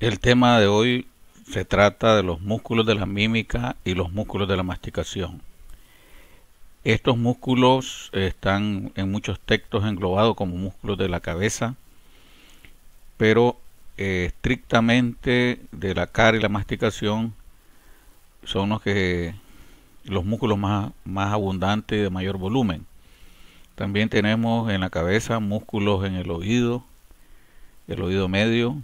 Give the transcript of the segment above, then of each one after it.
El tema de hoy se trata de los músculos de la mímica y los músculos de la masticación. Estos músculos están en muchos textos englobados como músculos de la cabeza, pero estrictamente de la cara y la masticación son los músculos más abundantes y de mayor volumen. También tenemos en la cabeza músculos en el oído medio,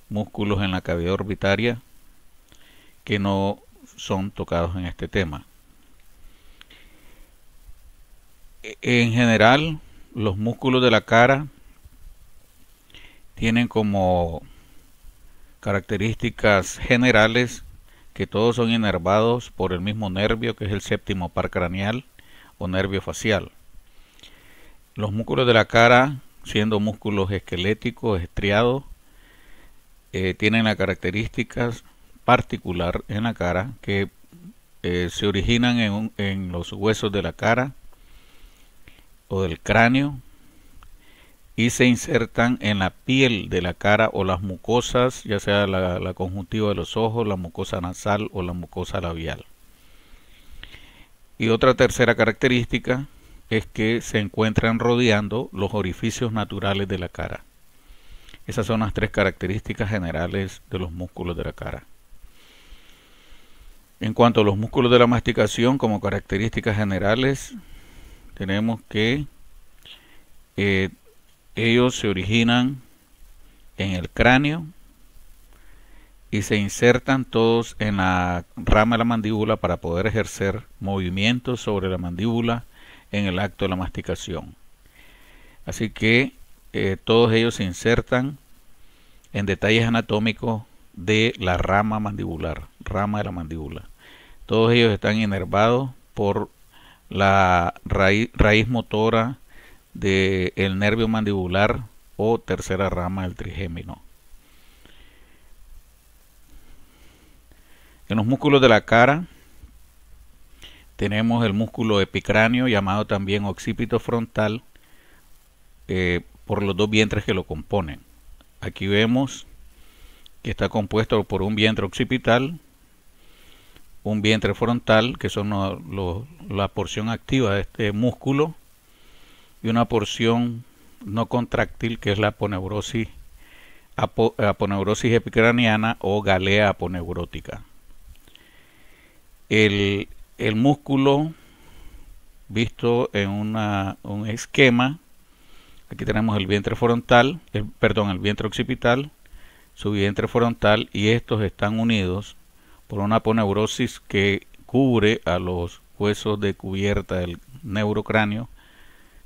músculos en la cavidad orbitaria que no son tocados en este tema. En general, los músculos de la cara tienen como características generales que todos son inervados por el mismo nervio, que es el séptimo par craneal o nervio facial. Los músculos de la cara, siendo músculos esqueléticos, estriados, tienen la característica particular en la cara que se originan en los huesos de la cara o del cráneo y se insertan en la piel de la cara o las mucosas, ya sea la conjuntiva de los ojos, la mucosa nasal o la mucosa labial. Y otra tercera característica es que se encuentran rodeando los orificios naturales de la cara. Esas son las tres características generales de los músculos de la cara. En cuanto a los músculos de la masticación, como características generales, tenemos que ellos se originan en el cráneo y se insertan todos en la rama de la mandíbula para poder ejercer movimientos sobre la mandíbula en el acto de la masticación. Así que todos ellos se insertan en detalles anatómicos de la rama mandibular, rama de la mandíbula. Todos ellos están inervados por la raíz motora del nervio mandibular o tercera rama del trigémino. En los músculos de la cara tenemos el músculo epicráneo, llamado también occipito frontal, por los dos vientres que lo componen. Aquí vemos que está compuesto por un vientre occipital, un vientre frontal, que son la porción activa de este músculo, y una porción no contráctil, que es la aponeurosis epicraniana o galea aponeurótica. El músculo visto en un esquema, aquí tenemos el vientre frontal, el vientre occipital, su vientre frontal, y estos están unidos por una aponeurosis que cubre a los huesos de cubierta del neurocráneo,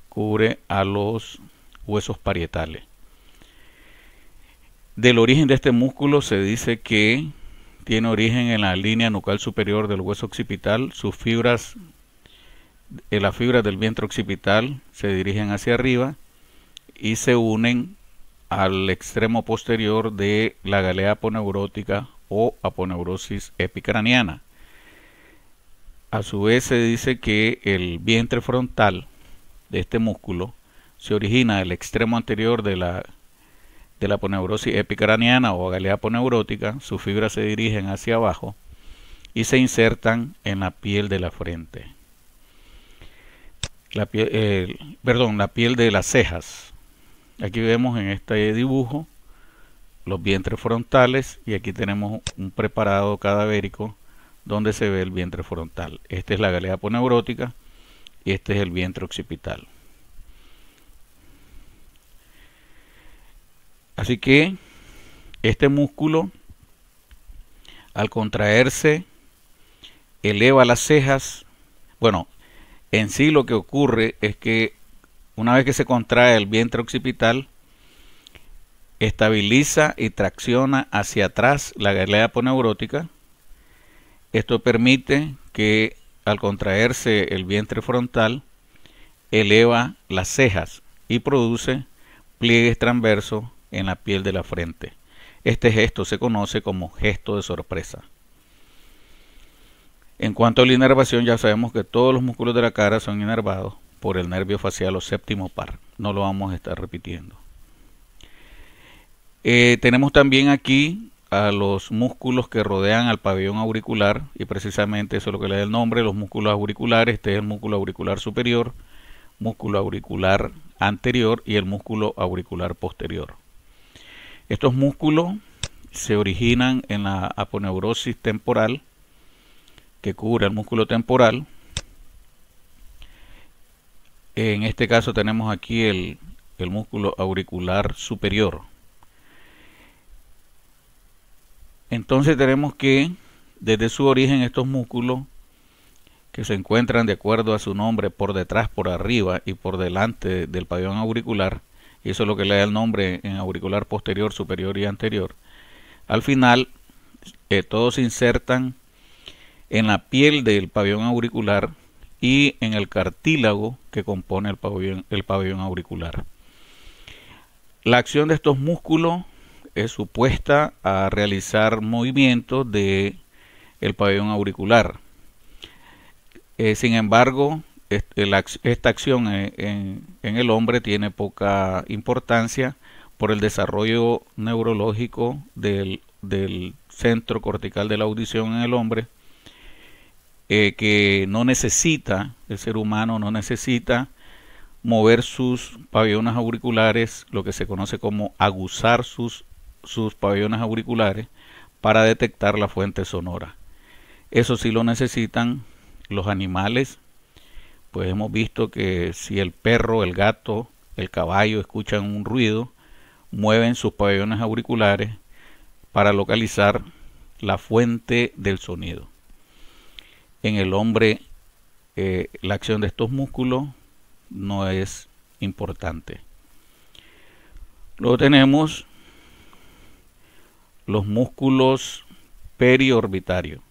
cubre a los huesos parietales. Del origen de este músculo se dice que tiene origen en la línea nucal superior del hueso occipital. Sus fibras, las fibras del vientre occipital se dirigen hacia arriba y se unen al extremo posterior de la galea aponeurótica o aponeurosis epicraniana. A su vez se dice que el vientre frontal de este músculo se origina del extremo anterior de la aponeurosis epicraniana o galea aponeurótica. Sus fibras se dirigen hacia abajo y se insertan en la piel de la frente. La piel de las cejas. Aquí vemos en este dibujo los vientres frontales y aquí tenemos un preparado cadavérico donde se ve el vientre frontal. Esta es la galea aponeurótica y este es el vientre occipital. Así que este músculo, al contraerse, eleva las cejas. Bueno, en sí lo que ocurre es que una vez que se contrae el vientre occipital, estabiliza y tracciona hacia atrás la galea aponeurótica. Esto permite que al contraerse el vientre frontal, eleva las cejas y produce pliegues transversos en la piel de la frente. Este gesto se conoce como gesto de sorpresa. En cuanto a la inervación, ya sabemos que todos los músculos de la cara son inervados por el nervio facial o séptimo par. No lo vamos a estar repitiendo. Tenemos también aquí a los músculos que rodean al pabellón auricular, y precisamente eso es lo que le da el nombre, los músculos auriculares. Este es el músculo auricular superior, músculo auricular anterior y el músculo auricular posterior. Estos músculos se originan en la aponeurosis temporal, que cubre el músculo temporal. En este caso tenemos aquí el músculo auricular superior. Entonces tenemos que, desde su origen, estos músculos, que se encuentran de acuerdo a su nombre por detrás, por arriba y por delante del pabellón auricular, y eso es lo que le da el nombre en auricular posterior, superior y anterior, al final todos se insertan en la piel del pabellón auricular y en el cartílago que compone el pabellón auricular. La acción de estos músculos es supuesta a realizar movimientos de el pabellón auricular. Sin embargo, esta acción en el hombre tiene poca importancia por el desarrollo neurológico del centro cortical de la audición en el hombre, que no necesita, el ser humano no necesita mover sus pabellones auriculares, lo que se conoce como aguzar sus pabellones auriculares para detectar la fuente sonora. Eso sí lo necesitan los animales, pues hemos visto que si el perro, el gato, el caballo escuchan un ruido, mueven sus pabellones auriculares para localizar la fuente del sonido. En el hombre, la acción de estos músculos no es importante. Luego tenemos los músculos periorbitarios.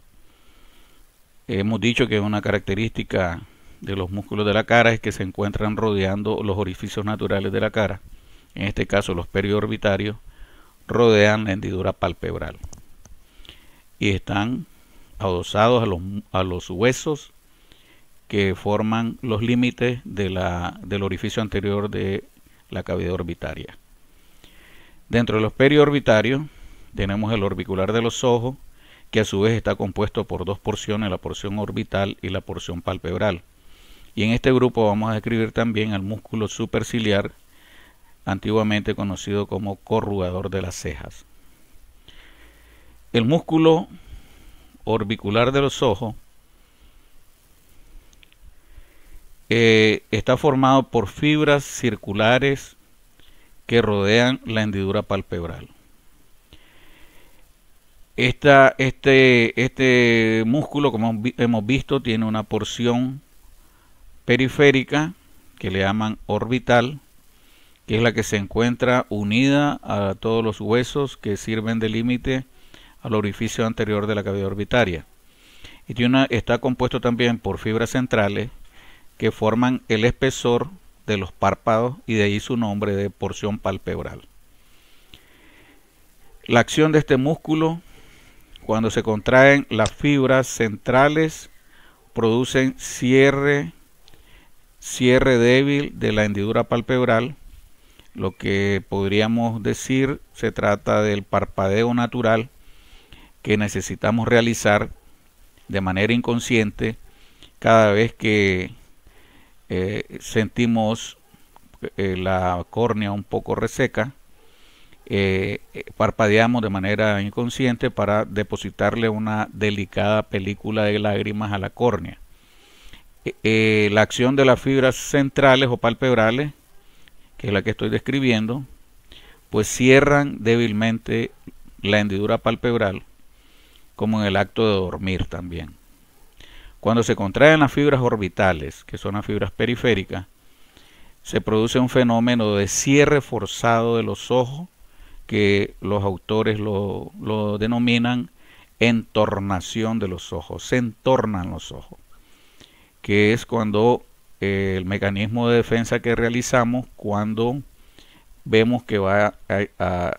Hemos dicho que una característica de los músculos de la cara es que se encuentran rodeando los orificios naturales de la cara. En este caso, los periorbitarios rodean la hendidura palpebral y están adosados a los huesos que forman los límites del orificio anterior de la cavidad orbitaria. Dentro de los periorbitarios tenemos el orbicular de los ojos, que a su vez está compuesto por dos porciones, la porción orbital y la porción palpebral. Y en este grupo vamos a describir también al músculo superciliar, antiguamente conocido como corrugador de las cejas. El músculo orbicular de los ojos está formado por fibras circulares que rodean la hendidura palpebral. Este músculo, como hemos visto, tiene una porción periférica que le llaman orbital, que es la que se encuentra unida a todos los huesos que sirven de límite al orificio anterior de la cavidad orbitaria. Y está compuesto también por fibras centrales que forman el espesor de los párpados, y de ahí su nombre de porción palpebral. La acción de este músculo, cuando se contraen las fibras centrales, producen cierre débil de la hendidura palpebral. Lo que podríamos decir, se trata del parpadeo natural que necesitamos realizar de manera inconsciente cada vez que sentimos la córnea un poco reseca. Parpadeamos de manera inconsciente para depositarle una delicada película de lágrimas a la córnea. La acción de las fibras centrales o palpebrales, que es la que estoy describiendo, pues cierran débilmente la hendidura palpebral, como en el acto de dormir también. Cuando se contraen las fibras orbitales, que son las fibras periféricas, se produce un fenómeno de cierre forzado de los ojos, que los autores lo denominan entornación de los ojos. Se entornan los ojos, que es cuando el mecanismo de defensa que realizamos cuando vemos que va a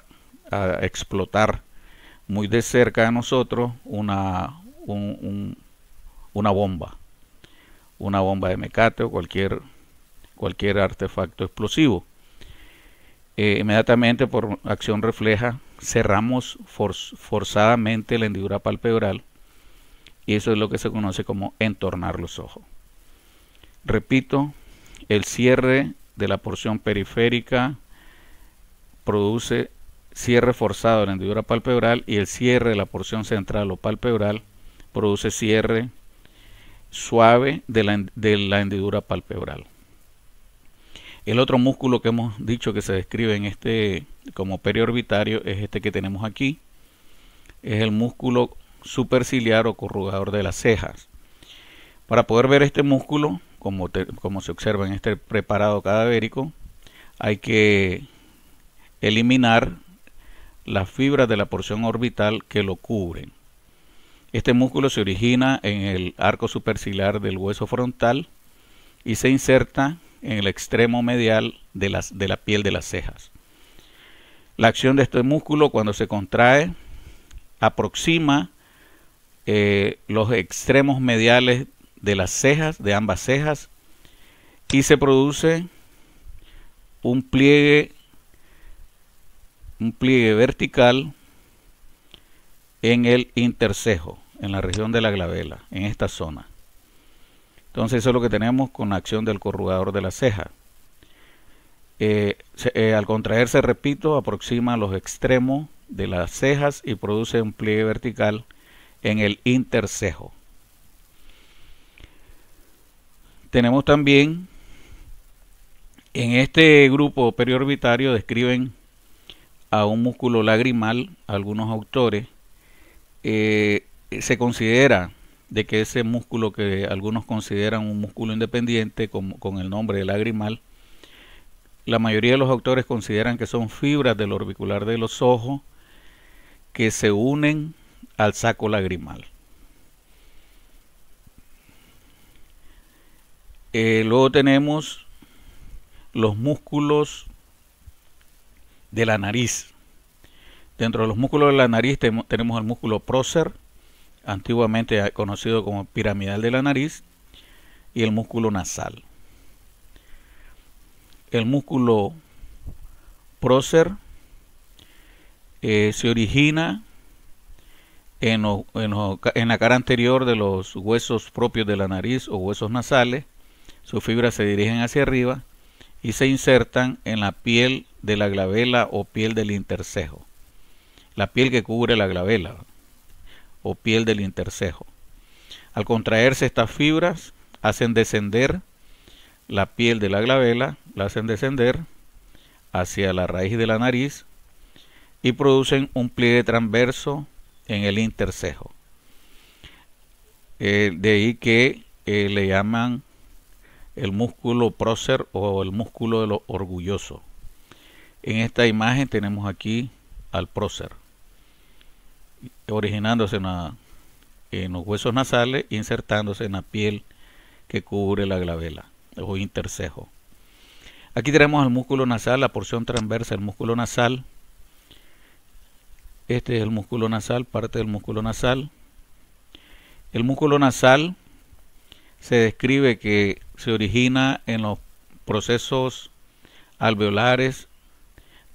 explotar muy de cerca de nosotros una bomba de mecate o cualquier artefacto explosivo. Inmediatamente por acción refleja cerramos forzadamente la hendidura palpebral y eso es lo que se conoce como entornar los ojos. Repito, el cierre de la porción periférica produce cierre forzado de la hendidura palpebral y el cierre de la porción central o palpebral produce cierre suave de la hendidura palpebral. El otro músculo que hemos dicho que se describe en este como periorbitario es este que tenemos aquí. Es el músculo superciliar o corrugador de las cejas. Para poder ver este músculo, como se observa en este preparado cadavérico, hay que eliminar las fibras de la porción orbital que lo cubren. Este músculo se origina en el arco superciliar del hueso frontal y se inserta en el extremo medial de la piel de las cejas. La acción de este músculo cuando se contrae aproxima los extremos mediales de las cejas, de ambas cejas, y se produce un pliegue vertical en el intercejo, en la región de la glabela, en esta zona. Entonces eso es lo que tenemos con la acción del corrugador de la ceja. Al contraerse, repito, aproxima los extremos de las cejas y produce un pliegue vertical en el intercejo. Tenemos también en este grupo periorbitario describen a un músculo lagrimal, algunos autores. Se considera de que ese músculo que algunos consideran un músculo independiente con el nombre de lagrimal, la mayoría de los autores consideran que son fibras del orbicular de los ojos que se unen al saco lagrimal. Luego tenemos los músculos de la nariz. Dentro de los músculos de la nariz tenemos el músculo prócer, antiguamente conocido como piramidal de la nariz, y el músculo nasal. El músculo prócer se origina en la cara anterior de los huesos propios de la nariz o huesos nasales. Sus fibras se dirigen hacia arriba y se insertan en la piel de la glabela o piel del intercejo. La piel que cubre la glabela o piel del intercejo. Al contraerse estas fibras, hacen descender la piel de la glabela, la hacen descender hacia la raíz de la nariz y producen un pliegue transverso en el intercejo. De ahí que le llaman el músculo prócer o el músculo de lo orgulloso. En esta imagen tenemos aquí al prócer, originándose en los huesos nasales, insertándose en la piel que cubre la glabela o intercejo. Aquí tenemos el músculo nasal, la porción transversa del músculo nasal. Este es el músculo nasal, parte del músculo nasal. El músculo nasal se describe que se origina en los procesos alveolares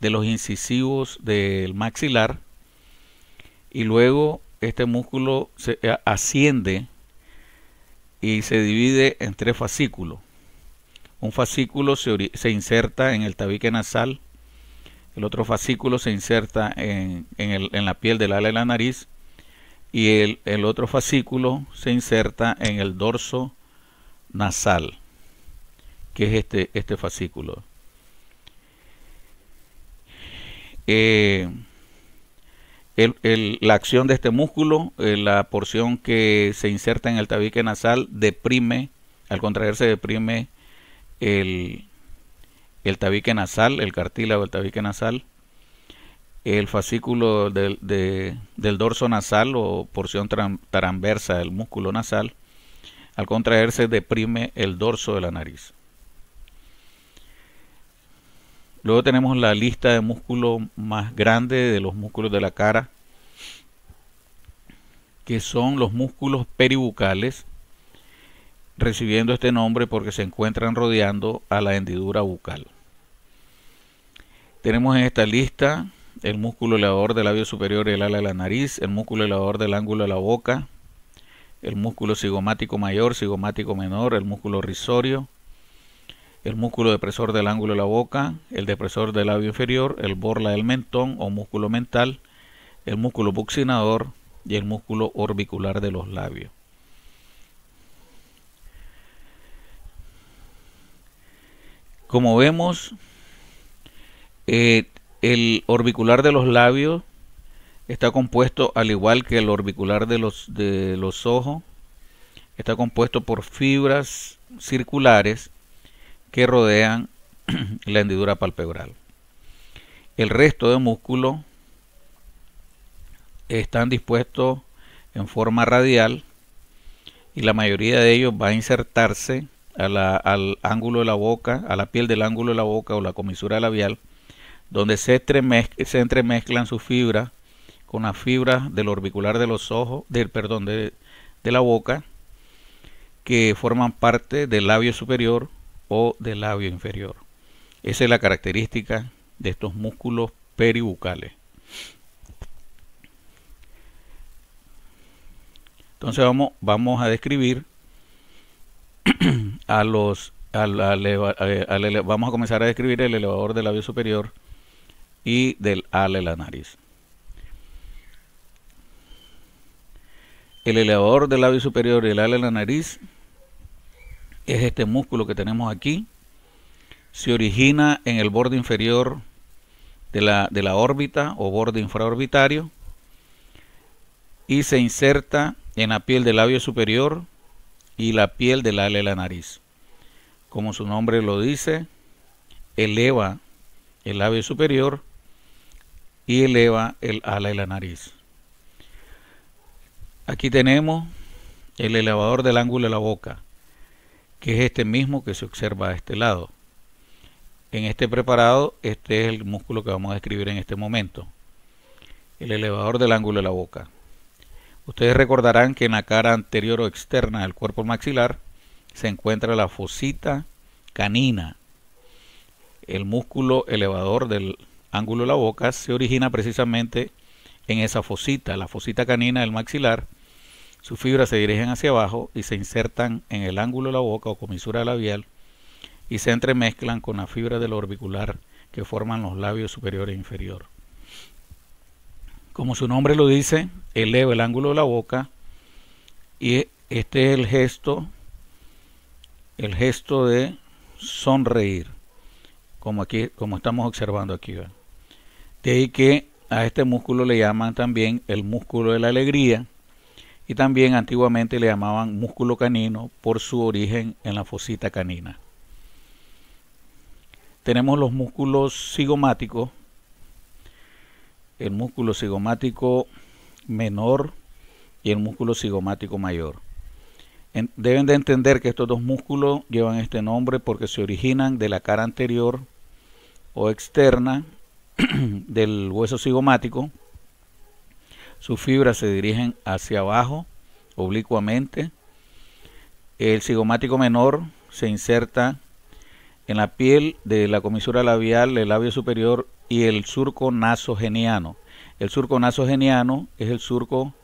de los incisivos del maxilar y luego este músculo se asciende y se divide en 3 fascículos. Un fascículo se inserta en el tabique nasal, el otro fascículo se inserta en la piel del ala de la nariz y el otro fascículo se inserta en el dorso nasal, que es este fascículo. La acción de este músculo, la porción que se inserta en el tabique nasal deprime, al contraerse deprime el tabique nasal, el cartílago del tabique nasal. El fascículo del dorso nasal o porción transversa del músculo nasal, al contraerse deprime el dorso de la nariz. Luego tenemos la lista de músculos más grande de los músculos de la cara, que son los músculos peribucales, recibiendo este nombre porque se encuentran rodeando a la hendidura bucal. Tenemos en esta lista el músculo elevador del labio superior y el ala de la nariz, el músculo elevador del ángulo de la boca, el músculo cigomático mayor, cigomático menor, el músculo risorio, el músculo depresor del ángulo de la boca, el depresor del labio inferior, el borla del mentón o músculo mental, el músculo buccinador y el músculo orbicular de los labios. Como vemos, el orbicular de los labios está compuesto, al igual que el orbicular de los ojos, está compuesto por fibras circulares que rodean la hendidura palpebral. El resto de músculos están dispuestos en forma radial y la mayoría de ellos va a insertarse al ángulo de la boca, a la piel del ángulo de la boca o la comisura labial, donde se entremezclan sus fibras con las fibras del orbicular de los ojos, de la boca, que forman parte del labio superior o del labio inferior. Esa es la característica de estos músculos peribucales. Entonces vamos a describir vamos a comenzar a describir el elevador del labio superior y del ala de la nariz. El elevador del labio superior y el ala de la nariz es este músculo que tenemos aquí. Se origina en el borde inferior de la órbita o borde infraorbitario y se inserta en la piel del labio superior y la piel del ala de la nariz. Como su nombre lo dice, eleva el labio superior y eleva el ala de la nariz. Aquí tenemos el elevador del ángulo de la boca, que es este mismo que se observa a este lado. En este preparado, este es el músculo que vamos a describir en este momento, el elevador del ángulo de la boca. Ustedes recordarán que en la cara anterior o externa del cuerpo maxilar se encuentra la fosita canina. El músculo elevador del ángulo de la boca se origina precisamente en esa fosita, la fosita canina del maxilar. Sus fibras se dirigen hacia abajo y se insertan en el ángulo de la boca o comisura labial y se entremezclan con la fibra del orbicular que forman los labios superior e inferior. Como su nombre lo dice, eleva el ángulo de la boca y este es el gesto de sonreír, como estamos observando aquí. ¿Verdad? De ahí que a este músculo le llaman también el músculo de la alegría y también antiguamente le llamaban músculo canino por su origen en la fosita canina. Tenemos los músculos cigomáticos, el músculo cigomático menor y el músculo cigomático mayor. Deben de entender que estos dos músculos llevan este nombre porque se originan de la cara anterior o externa del hueso cigomático. Sus fibras se dirigen hacia abajo oblicuamente. El cigomático menor se inserta en la piel de la comisura labial, el labio superior y el surco nasogeniano. El surco nasogeniano es el surco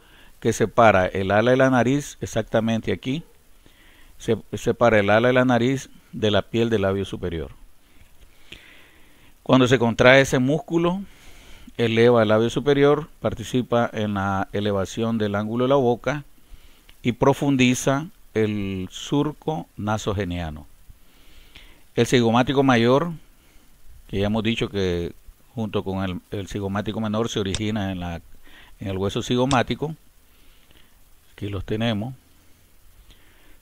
que separa el ala de la nariz, exactamente aquí, se separa el ala de la nariz de la piel del labio superior. Cuando se contrae ese músculo, eleva el labio superior, participa en la elevación del ángulo de la boca y profundiza el surco nasogeniano. El cigomático mayor, que ya hemos dicho que junto con el cigomático menor se origina en el hueso cigomático, aquí los tenemos,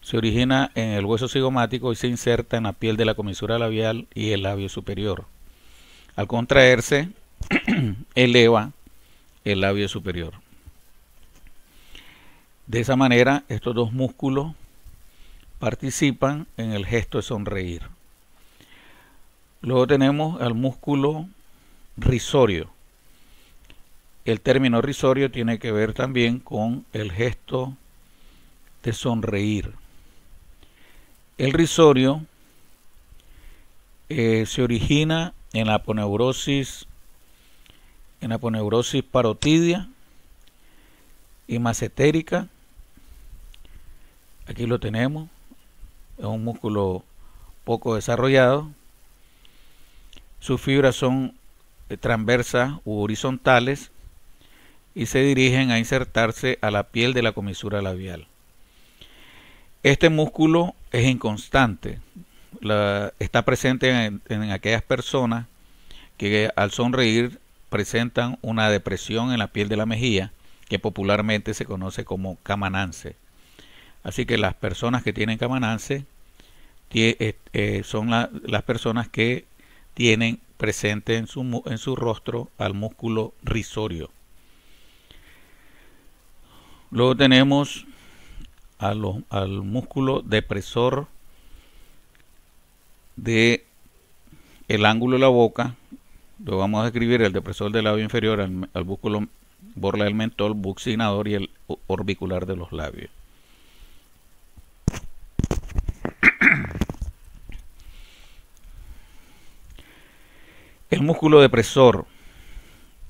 se origina en el hueso cigomático y se inserta en la piel de la comisura labial y el labio superior. Al contraerse, eleva el labio superior. De esa manera, estos dos músculos participan en el gesto de sonreír. Luego tenemos al músculo risorio. El término risorio tiene que ver también con el gesto de sonreír. El risorio se origina en la aponeurosis parotidia y massetérica. Aquí lo tenemos, es un músculo poco desarrollado. Sus fibras son transversas u horizontales y se dirigen a insertarse a la piel de la comisura labial. Este músculo es inconstante, está presente en aquellas personas que al sonreír presentan una depresión en la piel de la mejilla, que popularmente se conoce como camanance. Así que las personas que tienen camanance son las personas que tienen presente en su rostro al músculo risorio. Luego tenemos al músculo depresor de el ángulo de la boca. Lo vamos a describir: el depresor del labio inferior, al músculo borla del mentón, buccinador y el orbicular de los labios. El músculo depresor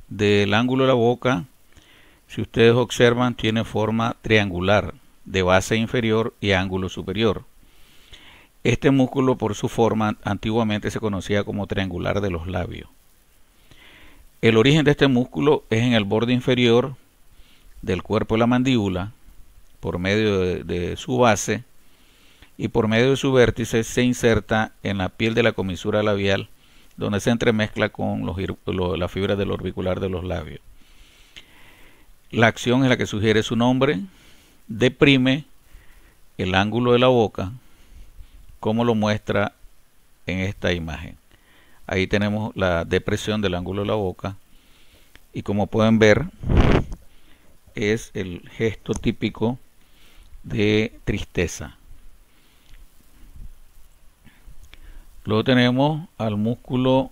del ángulo de la boca, si ustedes observan, tiene forma triangular de base inferior y ángulo superior. Este músculo, por su forma, antiguamente se conocía como triangular de los labios. El origen de este músculo es en el borde inferior del cuerpo de la mandíbula, por medio de su base, y por medio de su vértice se inserta en la piel de la comisura labial, donde se entremezcla con la fibra del orbicular de los labios. La acción es la que sugiere su nombre: deprime el ángulo de la boca, como lo muestra en esta imagen. Ahí tenemos la depresión del ángulo de la boca, y como pueden ver, es el gesto típico de tristeza. Luego tenemos al músculo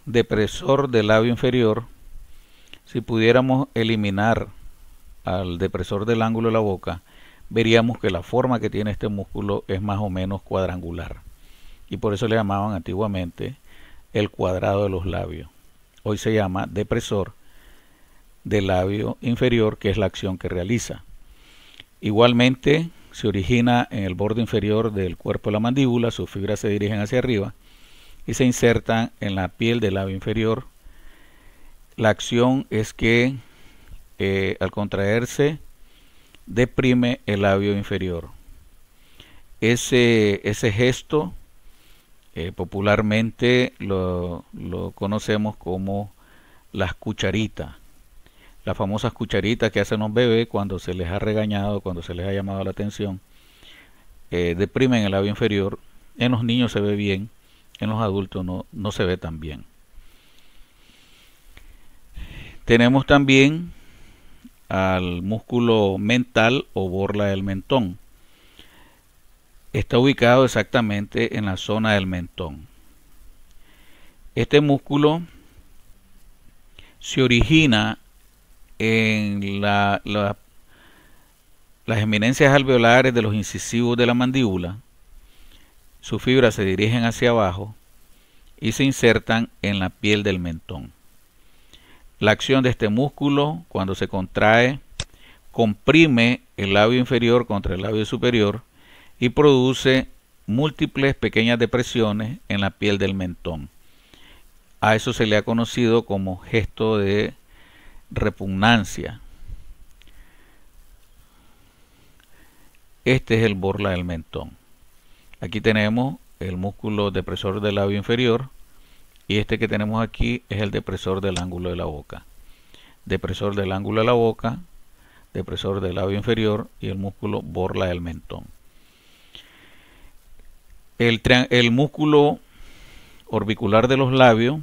depresor del labio inferior. Si pudiéramos eliminar al depresor del ángulo de la boca, veríamos que la forma que tiene este músculo es más o menos cuadrangular, y por eso le llamaban antiguamente el cuadrado de los labios. Hoy se llama depresor del labio inferior, que es la acción que realiza. Igualmente se origina en el borde inferior del cuerpo de la mandíbula, sus fibras se dirigen hacia arriba y se insertan en la piel del labio inferior. La acción es que al contraerse deprime el labio inferior. Ese gesto popularmente lo conocemos como las cucharitas. Las famosas cucharitas que hacen los bebés cuando se les ha regañado, cuando se les ha llamado la atención, deprimen el labio inferior. En los niños se ve bien, en los adultos no se ve tan bien. Tenemos también al músculo mental o borla del mentón. Está ubicado exactamente en la zona del mentón. Este músculo se origina en las eminencias alveolares de los incisivos de la mandíbula. Sus fibras se dirigen hacia abajo y se insertan en la piel del mentón. La acción de este músculo, cuando se contrae, comprime el labio inferior contra el labio superior y produce múltiples pequeñas depresiones en la piel del mentón. A eso se le ha conocido como gesto de repugnancia. Este es el borla del mentón. Aquí tenemos el músculo depresor del labio inferior, y este que tenemos aquí es el depresor del ángulo de la boca. Depresor del ángulo de la boca, depresor del labio inferior y el músculo borla del mentón. El músculo orbicular de los labios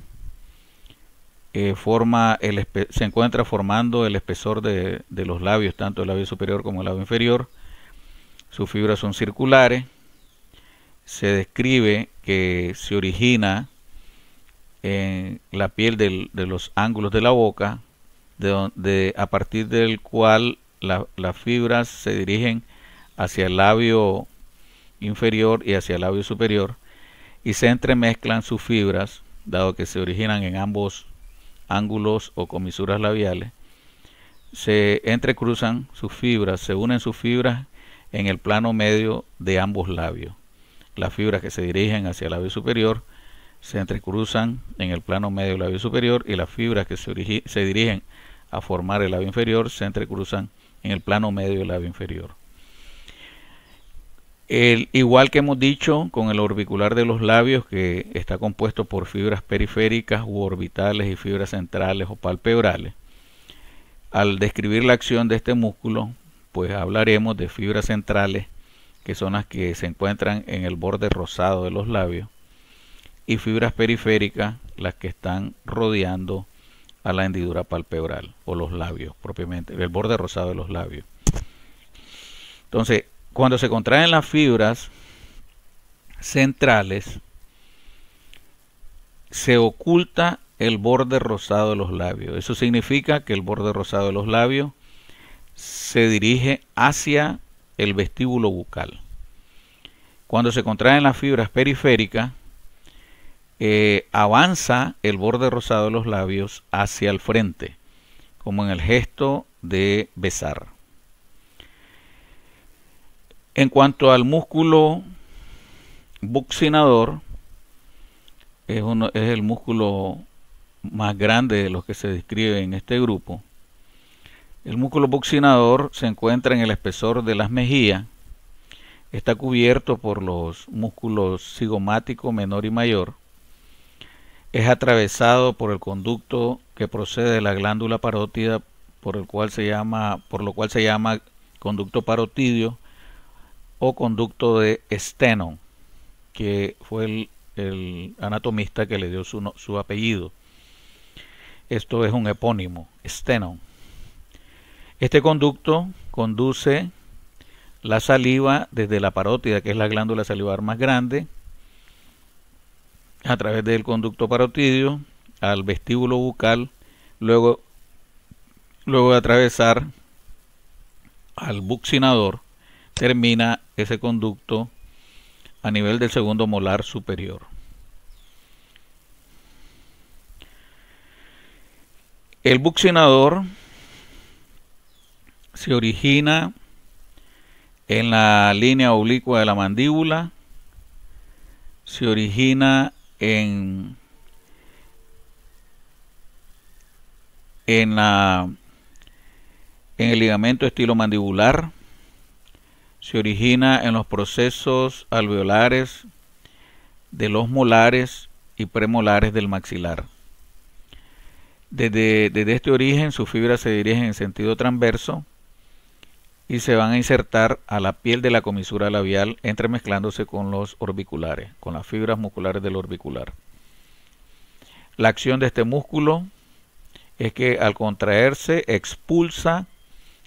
se encuentra formando el espesor de los labios, tanto el labio superior como el labio inferior. Sus fibras son circulares. Se describe que se origina en la piel de los ángulos de la boca, a partir del cual las fibras se dirigen hacia el labio inferior y hacia el labio superior, y se entremezclan sus fibras, dado que se originan en ambos ángulos o comisuras labiales. Se entrecruzan sus fibras, se unen sus fibras en el plano medio de ambos labios. Las fibras que se dirigen hacia el labio superior se entrecruzan en el plano medio del labio superior, y las fibras que se dirigen a formar el labio inferior se entrecruzan en el plano medio del labio inferior. Igual que hemos dicho con el orbicular de los labios, que está compuesto por fibras periféricas u orbitales y fibras centrales o palpebrales, al describir la acción de este músculo, pues hablaremos de fibras centrales, que son las que se encuentran en el borde rosado de los labios, y fibras periféricas, las que están rodeando a la hendidura palpebral o los labios propiamente, el borde rosado de los labios. Entonces, cuando se contraen las fibras centrales, se oculta el borde rosado de los labios. Eso significa que el borde rosado de los labios se dirige hacia el vestíbulo bucal. Cuando se contraen las fibras periféricas, avanza el borde rosado de los labios hacia el frente, como en el gesto de besar. En cuanto al músculo buccinador, es el músculo más grande de los que se describe en este grupo. El músculo buccinador se encuentra en el espesor de las mejillas. Está cubierto por los músculos cigomático menor y mayor. Es atravesado por el conducto que procede de la glándula parótida, por lo cual se llama conducto parotidio o conducto de Stenon, que fue el anatomista que le dio su apellido. Esto es un epónimo, Stenon. Este conducto conduce la saliva desde la parótida, que es la glándula salivar más grande, a través del conducto parotidio al vestíbulo bucal, luego de atravesar al buccinador, termina ese conducto a nivel del segundo molar superior. El buccinador se origina en la línea oblicua de la mandíbula, se origina en el ligamento estilomandibular, se origina en los procesos alveolares de los molares y premolares del maxilar. Desde este origen, sus fibras se dirigen en sentido transverso y se van a insertar a la piel de la comisura labial, entremezclándose con los orbiculares, con las fibras musculares del orbicular. La acción de este músculo es que al contraerse expulsa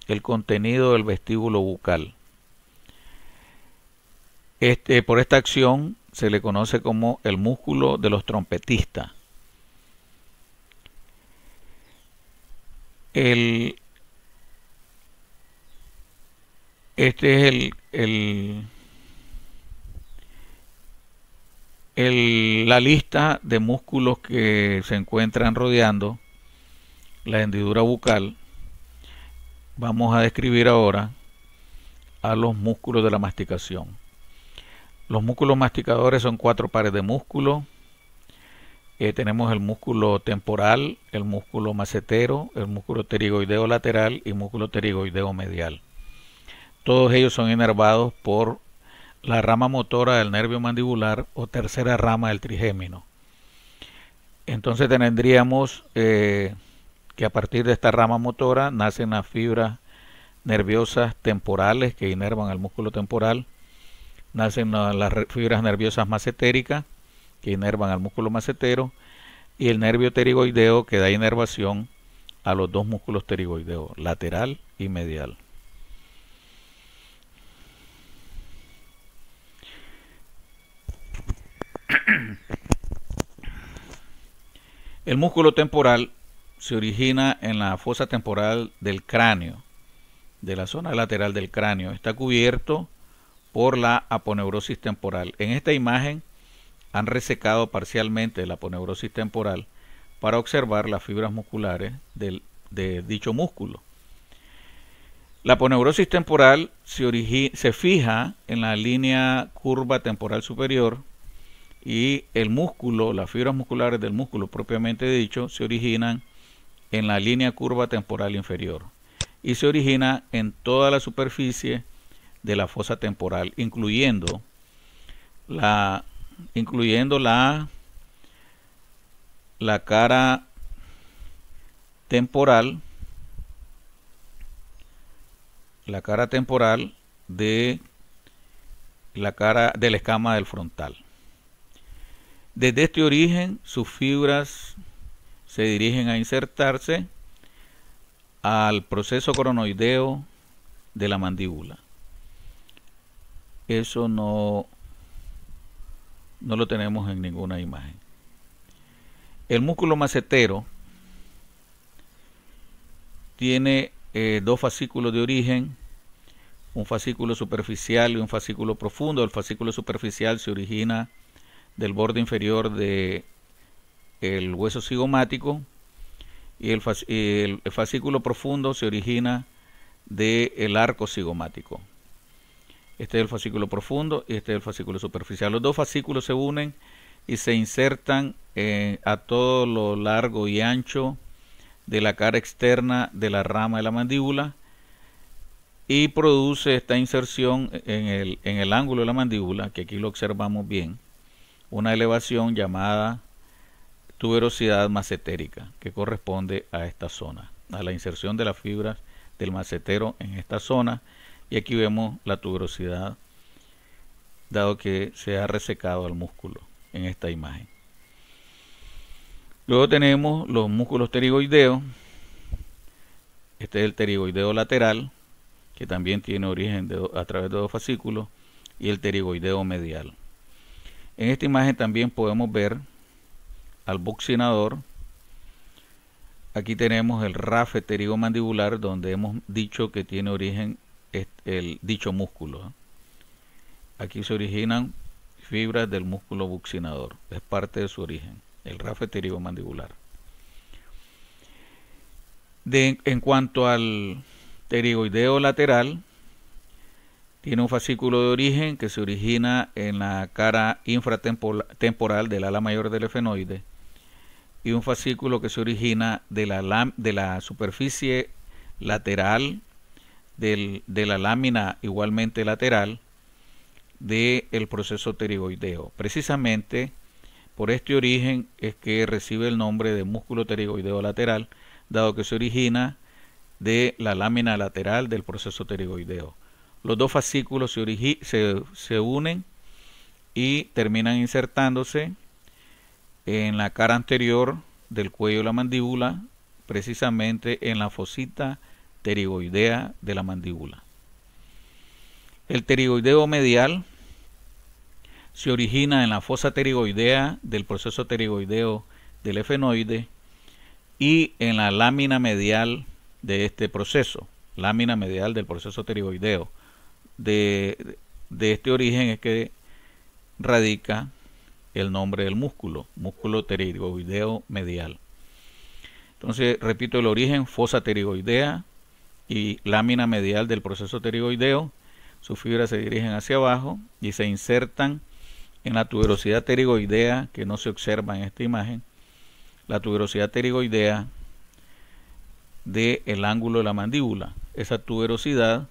el contenido del vestíbulo bucal. Por esta acción se le conoce como el músculo de los trompetistas. Este es la lista de músculos que se encuentran rodeando la hendidura bucal. Vamos a describir ahora a los músculos de la masticación. Los músculos masticadores son 4 pares de músculos. Tenemos el músculo temporal, el músculo macetero, el músculo pterigoideo lateral y músculo pterigoideo medial. Todos ellos son inervados por la rama motora del nervio mandibular o tercera rama del trigémino. Entonces tendríamos que a partir de esta rama motora nacen las fibras nerviosas temporales que inervan al músculo temporal, nacen las fibras nerviosas macetéricas que inervan al músculo macetero, y el nervio pterigoideo que da inervación a los dos músculos pterigoideos, lateral y medial. El músculo temporal se origina en la fosa temporal del cráneo, de la zona lateral del cráneo. Está cubierto por la aponeurosis temporal. En esta imagen han resecado parcialmente la aponeurosis temporal para observar las fibras musculares de dicho músculo. La aponeurosis temporal se fija en la línea curva temporal superior y el músculo, las fibras musculares del músculo propiamente dicho, se originan en la línea curva temporal inferior y se origina en toda la superficie de la fosa temporal, incluyendo la cara temporal, de la escama del frontal. Desde este origen, sus fibras se dirigen a insertarse al proceso coronoideo de la mandíbula. Eso no lo tenemos en ninguna imagen. El músculo macetero tiene dos fascículos de origen, un fascículo superficial y un fascículo profundo. El fascículo superficial se origina del borde inferior del hueso cigomático y el fascículo profundo se origina del arco cigomático. Este es el fascículo profundo y este es el fascículo superficial. Los dos fascículos se unen y se insertan a todo lo largo y ancho de la cara externa de la rama de la mandíbula y produce esta inserción en el ángulo de la mandíbula, que aquí lo observamos bien, una elevación llamada tuberosidad macetérica, que corresponde a esta zona, a la inserción de las fibras del macetero en esta zona. Y aquí vemos la tuberosidad, dado que se ha resecado al músculo en esta imagen. Luego tenemos los músculos pterigoideos. Este es el pterigoideo lateral, que también tiene origen a través de dos fascículos, y el pterigoideo medial. En esta imagen también podemos ver al buccinador. Aquí tenemos el rafe pterigomandibular, donde hemos dicho que tiene origen dicho músculo. Aquí se originan fibras del músculo buccinador, es parte de su origen, el rafe pterigomandibular. En cuanto al pterigoideo lateral, tiene un fascículo de origen que se origina en la cara infratemporal del ala mayor del efenoide y un fascículo que se origina de la superficie lateral de la lámina igualmente lateral del proceso pterigoideo. Precisamente por este origen es que recibe el nombre de músculo pterigoideo lateral, dado que se origina de la lámina lateral del proceso pterigoideo. Los dos fascículos se unen y terminan insertándose en la cara anterior del cuello de la mandíbula, precisamente en la fosita pterigoidea de la mandíbula. El pterigoideo medial se origina en la fosa pterigoidea del proceso pterigoideo del efenoide y en la lámina medial de este proceso, lámina medial del proceso pterigoideo. De este origen es que radica el nombre del músculo pterigoideo medial. Entonces, repito el origen: fosa pterigoidea y lámina medial del proceso pterigoideo. Sus fibras se dirigen hacia abajo y se insertan en la tuberosidad pterigoidea, que no se observa en esta imagen, la tuberosidad pterigoidea del ángulo de la mandíbula. Esa tuberosidad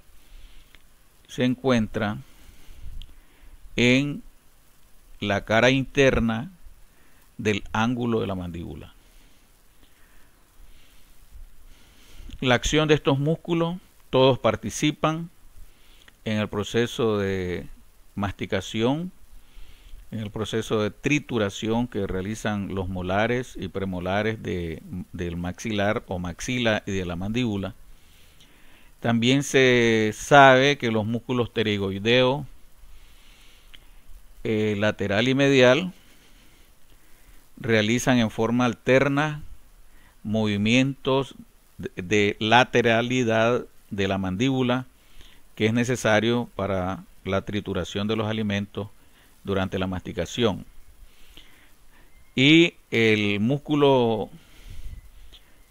se encuentra en la cara interna del ángulo de la mandíbula. La acción de estos músculos, todos participan en el proceso de masticación, en el proceso de trituración que realizan los molares y premolares del maxilar o maxila y de la mandíbula. También se sabe que los músculos pterigoideos lateral y medial realizan en forma alterna movimientos de lateralidad de la mandíbula, que es necesario para la trituración de los alimentos durante la masticación. Y el músculo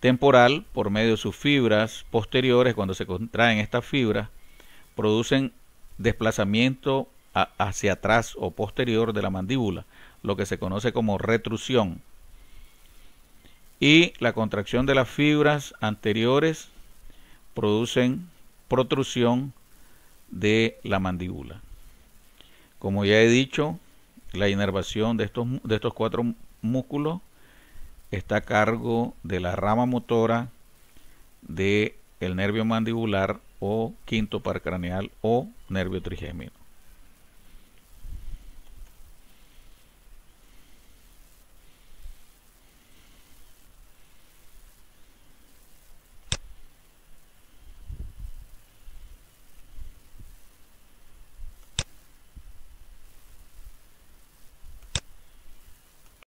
temporal, por medio de sus fibras posteriores, cuando se contraen estas fibras, producen desplazamiento hacia atrás o posterior de la mandíbula, lo que se conoce como retrusión. Y la contracción de las fibras anteriores producen protrusión de la mandíbula. Como ya he dicho, la inervación de estos cuatro músculos está a cargo de la rama motora del nervio mandibular o quinto par craneal o nervio trigémino.